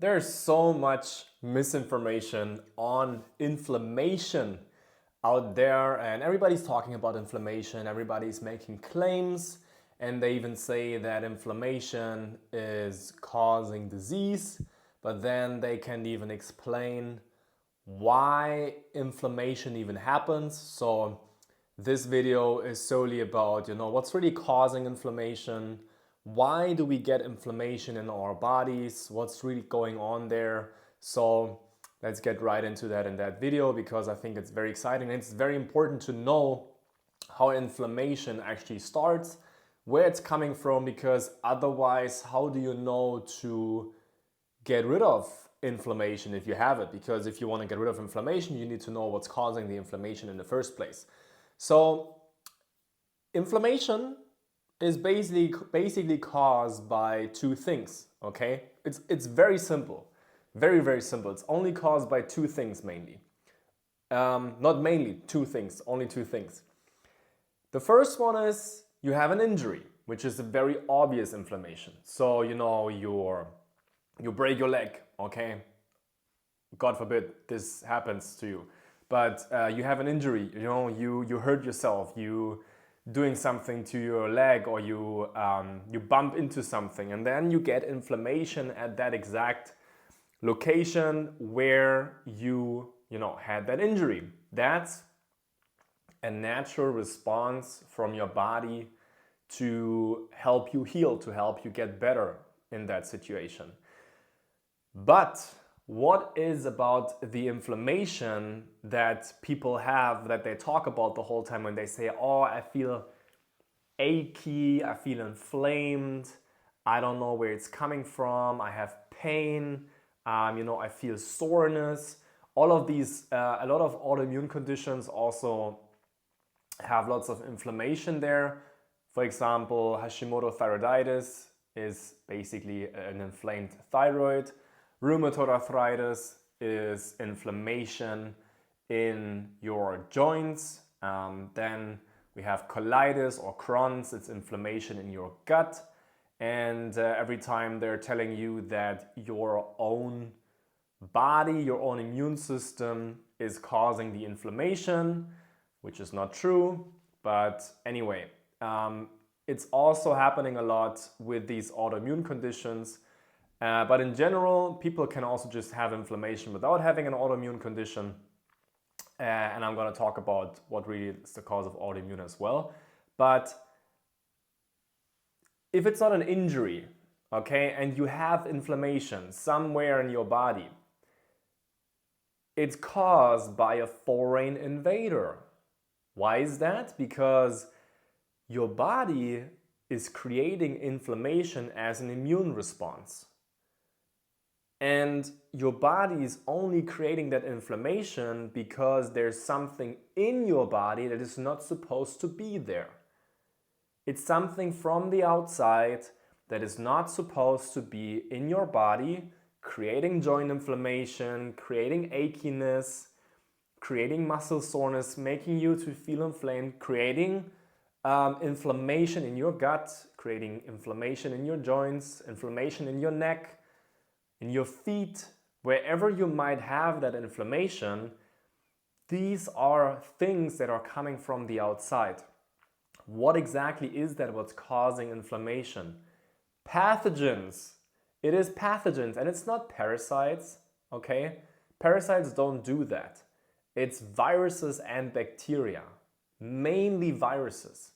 There's so much misinformation on inflammation out there, and everybody's talking about inflammation, everybody's making claims, and they even say that inflammation is causing disease, but then they can't even explain why inflammation even happens. So this video is solely about, what's really causing inflammation, why do we get inflammation in our bodies, what's really going on there. So let's get right into that in that video, because I think it's very exciting and it's very important to know how inflammation actually starts, where it's coming from, because otherwise how do you know to get rid of inflammation if you have it? Because if you want to get rid of inflammation, you need to know what's causing the inflammation in the first place. So inflammation is basically caused by two things, okay? It's very simple, very, very simple. It's only caused by two things mainly. Not mainly, two things, only two things. The first one is you have an injury, which is a very obvious inflammation. So, you break your leg, okay? God forbid this happens to you. But you have an injury, you hurt yourself, you doing something to your leg, or you bump into something, and then you get inflammation at that exact location where you had that injury. That's a natural response from your body to help you heal, to help you get better in that situation. But what is about the inflammation that people have, that they talk about the whole time when they say, oh, I feel achy, I feel inflamed, I don't know where it's coming from, I have pain, I feel soreness. All of these, a lot of autoimmune conditions also have lots of inflammation there. For example, Hashimoto thyroiditis is basically an inflamed thyroid. Rheumatoid arthritis is inflammation in your joints. Then we have colitis or Crohn's, it's inflammation in your gut. And every time they're telling you that your own body, your own immune system is causing the inflammation, which is not true. But anyway, it's also happening a lot with these autoimmune conditions. But in general, people can also just have inflammation without having an autoimmune condition. And I'm going to talk about what really is the cause of autoimmune as well. But if it's not an injury, okay, and you have inflammation somewhere in your body, it's caused by a foreign invader. Why is that? Because your body is creating inflammation as an immune response. And your body is only creating that inflammation because there's something in your body that is not supposed to be there. It's something from the outside that is not supposed to be in your body, creating joint inflammation, creating achiness, creating muscle soreness, making you to feel inflamed, creating inflammation in your gut, creating inflammation in your joints, inflammation in your neck, in your feet, wherever you might have that inflammation. These are things that are coming from the outside. What exactly is that what's causing inflammation? Pathogens. It is pathogens, and it's not parasites, okay? Parasites don't do that. It's viruses and bacteria, mainly viruses.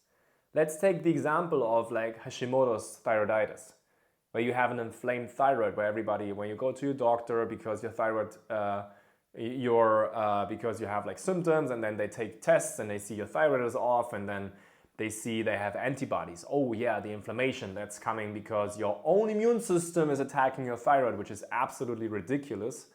Let's take the example of like Hashimoto's thyroiditis, where you have an inflamed thyroid, when you go to your doctor because your thyroid, because you have like symptoms, and then they take tests and they see your thyroid is off, and then they see they have antibodies. Oh yeah, the inflammation that's coming because your own immune system is attacking your thyroid, which is absolutely ridiculous.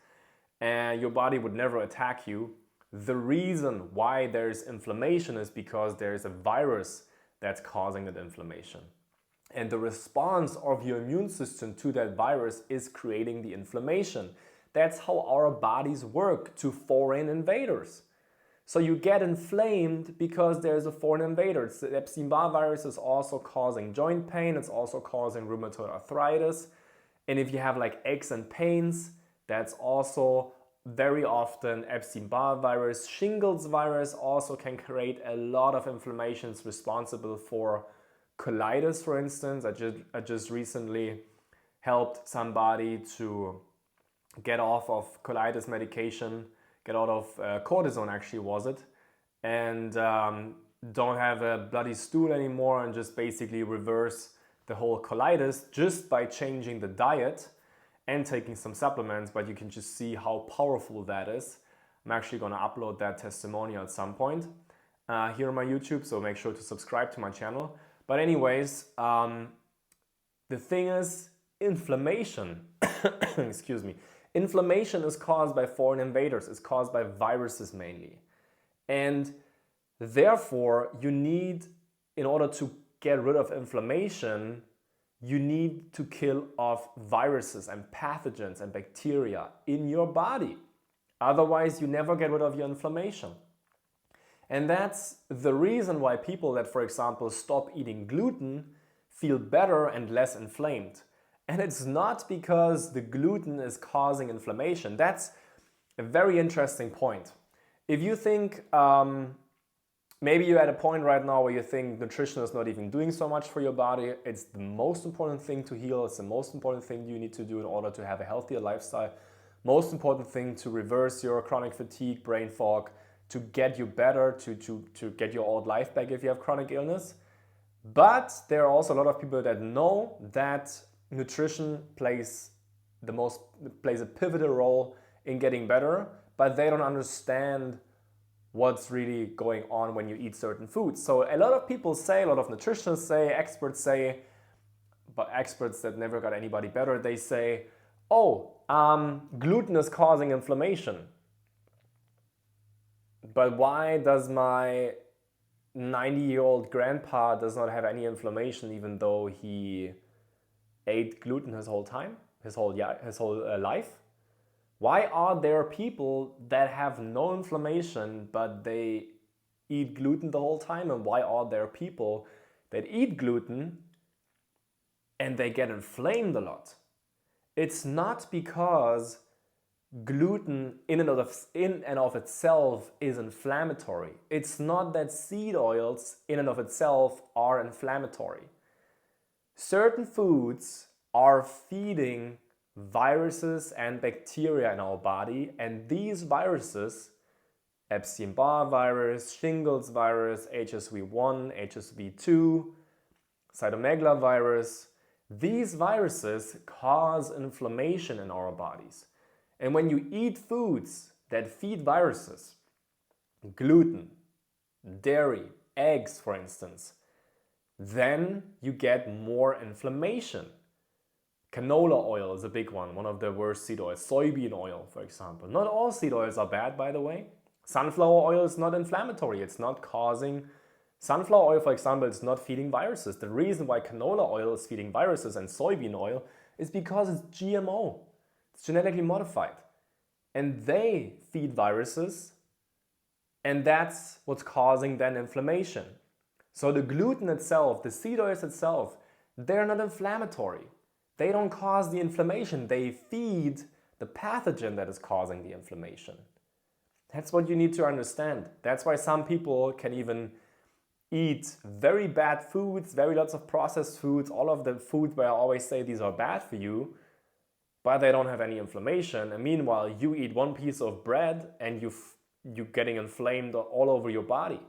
And your body would never attack you. The reason why there's inflammation is because there's a virus that's causing that inflammation. And the response of your immune system to that virus is creating the inflammation. That's how our bodies work to foreign invaders. So you get inflamed because there's a foreign invader. The Epstein-Barr virus is also causing joint pain. It's also causing rheumatoid arthritis. And if you have like aches and pains, that's also very often Epstein-Barr virus. Shingles virus also can create a lot of inflammations responsible for colitis, for instance. I just recently helped somebody to get off of colitis medication, get out of cortisone actually was it, and don't have a bloody stool anymore, and just basically reverse the whole colitis just by changing the diet and taking some supplements. But you can just see how powerful that is. I'm actually going to upload that testimonial at some point here on my YouTube, so make sure to subscribe to my channel. But anyways, the thing is, inflammation, excuse me, inflammation is caused by foreign invaders. It's caused by viruses mainly. And therefore, you need, in order to get rid of inflammation, you need to kill off viruses and pathogens and bacteria in your body. Otherwise, you never get rid of your inflammation. And that's the reason why people that, for example, stop eating gluten feel better and less inflamed. And it's not because the gluten is causing inflammation. That's a very interesting point. If you think, maybe you're at a point right now where you think nutrition is not even doing so much for your body, it's the most important thing to heal, it's the most important thing you need to do in order to have a healthier lifestyle, most important thing to reverse your chronic fatigue, brain fog, to get you better, to get your old life back if you have chronic illness. But there are also a lot of people that know that nutrition plays a pivotal role in getting better, but they don't understand what's really going on when you eat certain foods. So a lot of people say, a lot of nutritionists say, experts say, but experts that never got anybody better, they say, oh, gluten is causing inflammation. But why does my 90-year-old grandpa does not have any inflammation even though he ate gluten his whole time, his whole life? Why are there people that have no inflammation but they eat gluten the whole time? And why are there people that eat gluten and they get inflamed a lot? It's not because gluten in and of itself is inflammatory. It's not that seed oils in and of itself are inflammatory. Certain foods are feeding viruses and bacteria in our body, and these viruses, Epstein-Barr virus, shingles virus, HSV1, HSV2, cytomegalovirus, these viruses cause inflammation in our bodies. And when you eat foods that feed viruses, gluten, dairy, eggs for instance, then you get more inflammation. Canola oil is a big one of the worst seed oils. Soybean oil, for example. Not all seed oils are bad, by the way. Sunflower oil is not inflammatory. It's not causing... Sunflower oil, for example, is not feeding viruses. The reason why canola oil is feeding viruses and soybean oil is because it's GMO. It's genetically modified. And they feed viruses, and that's what's causing then inflammation. So the gluten itself, the seed oils itself, they're not inflammatory. They don't cause the inflammation. They feed the pathogen that is causing the inflammation. That's what you need to understand. That's why some people can even eat very bad foods, very lots of processed foods, all of the foods where I always say these are bad for you, but they don't have any inflammation. And meanwhile, you eat one piece of bread and you're getting inflamed all over your body.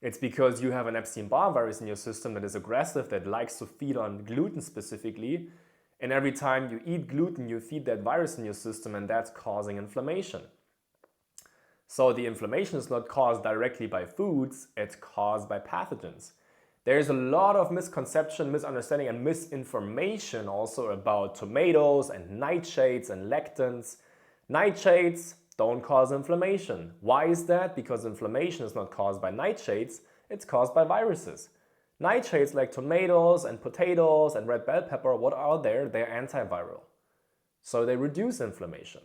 It's because you have an Epstein-Barr virus in your system that is aggressive, that likes to feed on gluten specifically. And every time you eat gluten, you feed that virus in your system, and that's causing inflammation. So the inflammation is not caused directly by foods, it's caused by pathogens. There's a lot of misconception, misunderstanding, and misinformation also about tomatoes and nightshades and lectins. Nightshades don't cause inflammation. Why is that? Because inflammation is not caused by nightshades, it's caused by viruses. Nightshades like tomatoes and potatoes and red bell pepper, what are there? They're antiviral. So they reduce inflammation.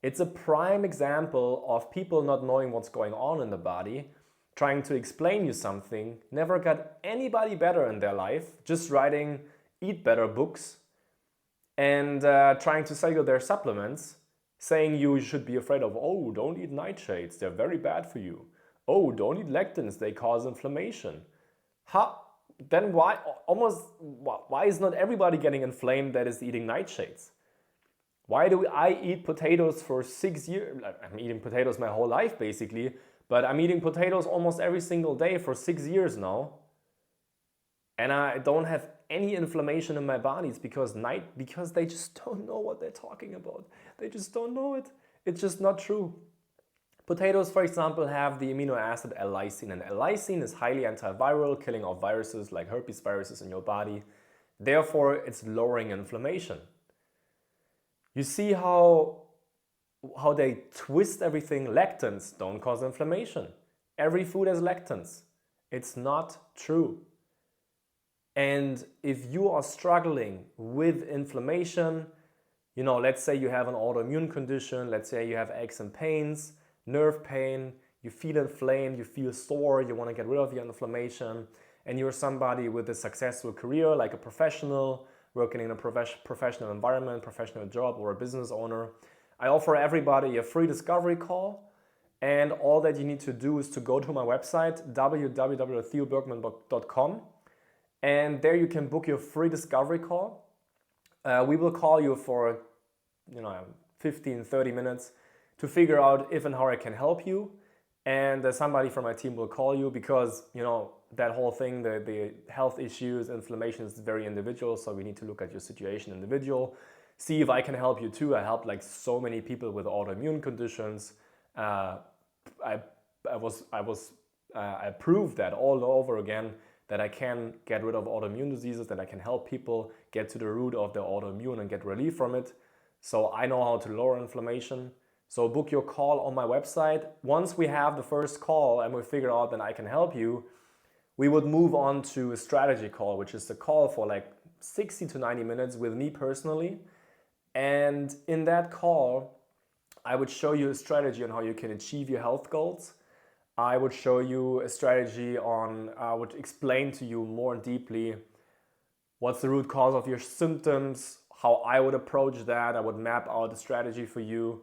It's a prime example of people not knowing what's going on in the body, trying to explain you something, never got anybody better in their life, just writing eat better books, and trying to sell you their supplements, saying you should be afraid of, oh, don't eat nightshades, they're very bad for you. Oh, don't eat lectins, they cause inflammation. Then why is not everybody getting inflamed that is eating nightshades? Why do I eat potatoes for 6 years? I'm eating potatoes my whole life basically, but I'm eating potatoes almost every single day for 6 years now. And I don't have any inflammation in my bodies because they just don't know what they're talking about. They just don't know it. It's just not true. Potatoes, for example, have the amino acid L-lysine, and L-lysine is highly antiviral, killing off viruses like herpes viruses in your body. Therefore, it's lowering inflammation. You see how they twist everything. Lectins don't cause inflammation. Every food has lectins. It's not true. And if you are struggling with inflammation, let's say you have an autoimmune condition, let's say you have aches and pains, nerve pain, you feel inflamed, you feel sore, you want to get rid of your inflammation, and you're somebody with a successful career, like a professional, working in a professional environment, professional job, or a business owner, I offer everybody a free discovery call. And all that you need to do is to go to my website, www.theobergmann.com. And there you can book your free discovery call. We will call you for 15, 30 minutes to figure out if and how I can help you. And somebody from my team will call you because, that whole thing, the health issues, inflammation is very individual. So we need to look at your situation individual. See if I can help you too. I help like so many people with autoimmune conditions. I proved that all over again, that I can get rid of autoimmune diseases, that I can help people get to the root of their autoimmune and get relief from it. So I know how to lower inflammation. So book your call on my website. Once we have the first call and we figure out that I can help you, we would move on to a strategy call, which is a call for like 60 to 90 minutes with me personally. And in that call, I would show you a strategy on how you can achieve your health goals. I would show you a strategy I would explain to you more deeply what's the root cause of your symptoms, how I would approach that. I would map out a strategy for you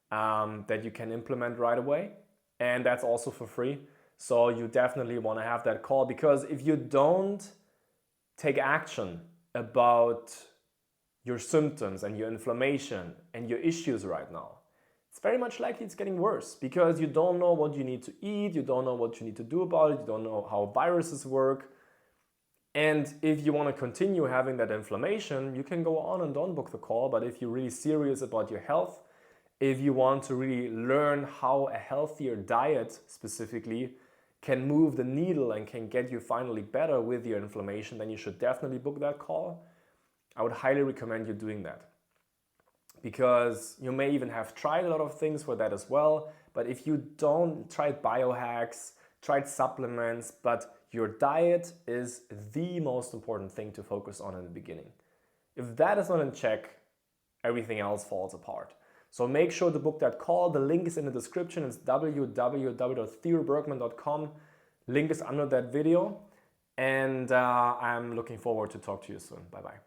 that you can implement right away. And that's also for free. So you definitely want to have that call, because if you don't take action about your symptoms and your inflammation and your issues right now, it's very much likely it's getting worse, because you don't know what you need to eat, you don't know what you need to do about it, you don't know how viruses work. And if you want to continue having that inflammation, you can go on and don't book the call. But if you're really serious about your health, if you want to really learn how a healthier diet specifically can move the needle and can get you finally better with your inflammation, then you should definitely book that call. I would highly recommend you doing that, because you may even have tried a lot of things for that as well. But if you don't try biohacks, tried supplements, but your diet is the most important thing to focus on in the beginning. If that is not in check, everything else falls apart. So make sure to book that call. The link is in the description. It's www.theobergmann.com. Link is under that video. And I'm looking forward to talk to you soon. Bye-bye.